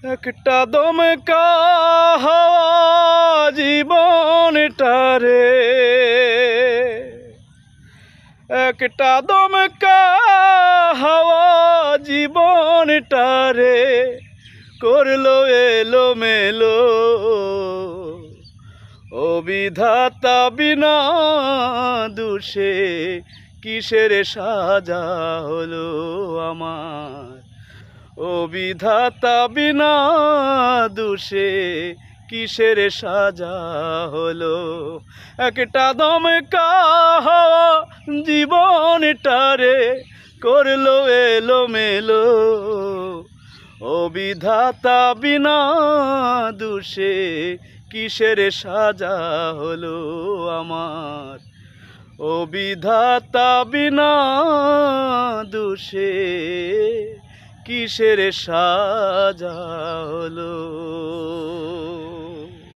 একটা দমকা হাওয়া জীবনটারে, একটা দমকা হাওয়া জীবনটারে করলো এলো মেলো। ও বিধাতা বিনা দোষে কিসের সাজা হলো আমার। ও বিধাতা বিনা দোষে কিসের সাজা হলো। একটা দমকা হাওয়া জীবনটারে করলো এলো মেলো। ও বিধাতা বিনা দোষে কিসের সাজা হলো আমার। ও বিধাতা বিনা দোষে কিসের সাজা হলো।